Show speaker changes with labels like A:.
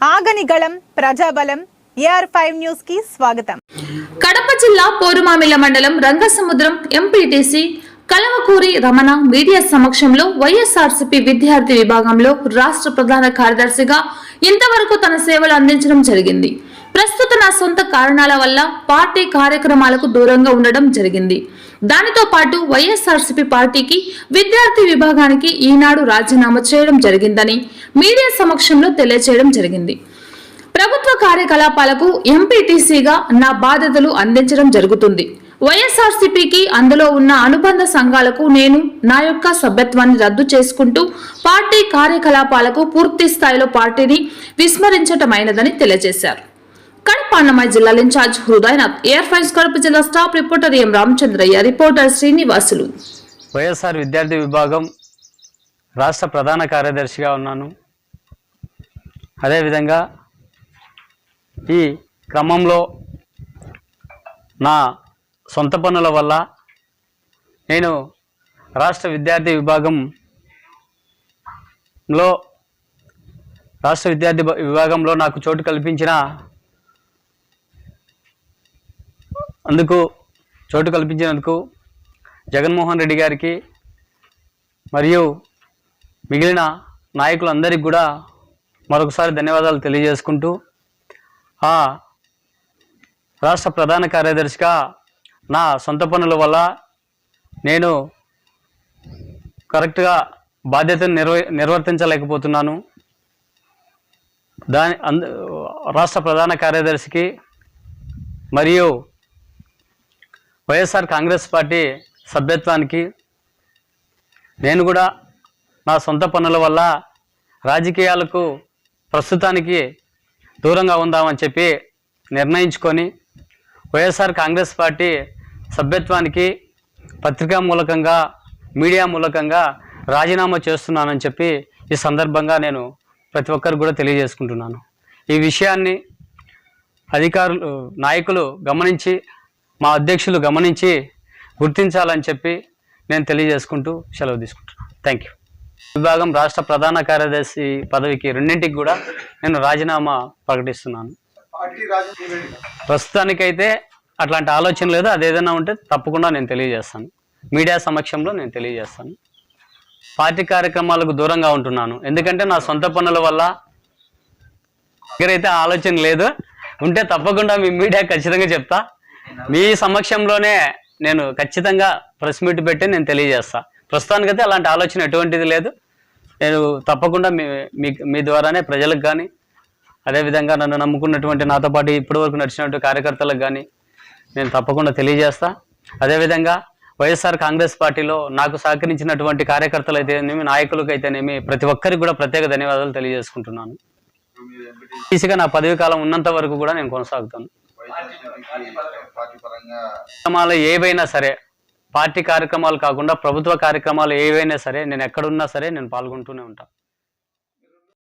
A: ఆగనిగళం ప్రజాబలం AR5 news కి స్వాగతం.
B: కడప జిల్లా పోరుమామిళ్ల మండలం రంగసముద్రం ఎంపీటీసీ కలవకూరి రమణ మీడియా సమక్షంలో వైఎస్ఆర్సీపీ విద్యార్థి విభాగంలో రాష్ట్ర ప్రధాన కార్యదర్శిగా ఇంతవరకు తన సేవలు అందించడం జరిగింది. ప్రస్తుత నా సొంత కారణాల వల్ల పార్టీ కార్యక్రమాలకు దూరంగా ఉండడం జరిగింది. దానితో పాటు వైఎస్ఆర్సీపీ పార్టీకి విద్యార్థి విభాగానికి ఈనాడు రాజీనామా చేయడం జరిగిందని మీడియా సమక్షంలో తెలియజేయడం జరిగింది. ప్రభుత్వ కార్యకలాపాలకు ఎంపీటీసీగా నా బాధ్యతలు అందించడం జరుగుతుంది. వైఎస్ఆర్సీపీకి అందులో ఉన్న అనుబంధ సంఘాలకు నేను నా యొక్క సభ్యత్వాన్ని రద్దు చేసుకుంటూ పార్టీ కార్యకలాపాలకు పూర్తి స్థాయిలో పార్టీని విస్మరించటమైనదని తెలియజేశారు. కడప అన్నమయ్య జిల్లా ఇన్ఛార్జ్ హృదయనాథ్, AR5 కడప జిల్లా స్టాఫ్ రిపోర్టర్ ఎం రామచంద్రయ్య, రిపోర్టర్ శ్రీనివాసులు.
C: వైఎస్ఆర్ విద్యార్థి విభాగం రాష్ట్ర ప్రధాన కార్యదర్శిగా ఉన్నాను. అదేవిధంగా ఈ క్రమంలో నా సొంత పనుల వల్ల నేను రాష్ట్ర విద్యార్థి విభాగంలో నాకు చోటు కల్పించిన కల్పించినందుకు జగన్మోహన్ రెడ్డి గారికి మరియు మిగిలిన నాయకులందరికీ కూడా మరొకసారి ధన్యవాదాలు తెలియజేసుకుంటూ, ఆ రాష్ట్ర ప్రధాన కార్యదర్శిగా నా సొంత పనుల వల్ల నేను కరెక్ట్గా బాధ్యతను నిర్వర్తించలేకపోతున్నాను. రాష్ట్ర ప్రధాన కార్యదర్శికి మరియు వైఎస్ఆర్ కాంగ్రెస్ పార్టీ సభ్యత్వానికి నేను కూడా నా సొంత పనుల వల్ల రాజకీయాలకు ప్రస్తుతానికి దూరంగా ఉందామని చెప్పి నిర్ణయించుకొని వైఎస్ఆర్ కాంగ్రెస్ పార్టీ సభ్యత్వానికి పత్రికా మూలకంగా, మీడియా మూలకంగా రాజీనామా చేస్తున్నానని చెప్పి ఈ సందర్భంగా నేను ప్రతి ఒక్కరికి కూడా తెలియజేసుకుంటున్నాను. ఈ విషయాన్ని అధికారులు, నాయకులు గమనించి, మా అధ్యక్షులు గమనించి గుర్తించాలని చెప్పి నేను తెలియజేసుకుంటూ సెలవు తీసుకుంటున్నాను. Thank you. విభాగం రాష్ట్ర ప్రధాన కార్యదర్శి పదవికి రెండింటికి కూడా నేను రాజీనామా ప్రకటిస్తున్నాను. ప్రస్తుతానికైతే అట్లాంటి ఆలోచన లేదు. అదేదైనా ఉంటే తప్పకుండా నేను తెలియజేస్తాను, మీడియా సమక్షంలో నేను తెలియజేస్తాను. పార్టీ కార్యక్రమాలకు దూరంగా ఉంటున్నాను, ఎందుకంటే నా సొంత పనుల వల్ల. దగ్గరైతే ఆలోచన లేదు, ఉంటే తప్పకుండా మీ మీడియా ఖచ్చితంగా చెప్తా. మీ సమక్షంలోనే నేను ఖచ్చితంగా ప్రెస్ మీట్ పెట్టి నేను తెలియజేస్తా. ప్రస్తుతానికైతే అలాంటి ఆలోచన ఎటువంటిది లేదు. నేను తప్పకుండా మీ ద్వారానే ప్రజలకు కానీ, అదేవిధంగా నన్ను నమ్ముకున్నటువంటి నాతో పాటు ఇప్పటివరకు నడిచినటువంటి కార్యకర్తలకు కానీ నేను తప్పకుండా తెలియజేస్తా. అదేవిధంగా వైఎస్ఆర్ కాంగ్రెస్ పార్టీలో నాకు సహకరించినటువంటి కార్యకర్తలు అయితేనేమి, నాయకులకు అయితేనేమి, ప్రతి ఒక్కరికి కూడా ప్రత్యేక ధన్యవాదాలు తెలియజేసుకుంటున్నాను. ఈసీగా నా పదవి కాలం ఉన్నంత వరకు కూడా నేను కొనసాగుతాను. కార్యక్రమాలు ఏవైనా సరే, పార్టీ కార్యక్రమాలు కాకుండా ప్రభుత్వ కార్యక్రమాలు ఏవైనా సరే, నేను ఎక్కడున్నా సరే నేను పాల్గొంటూనే ఉంటాను.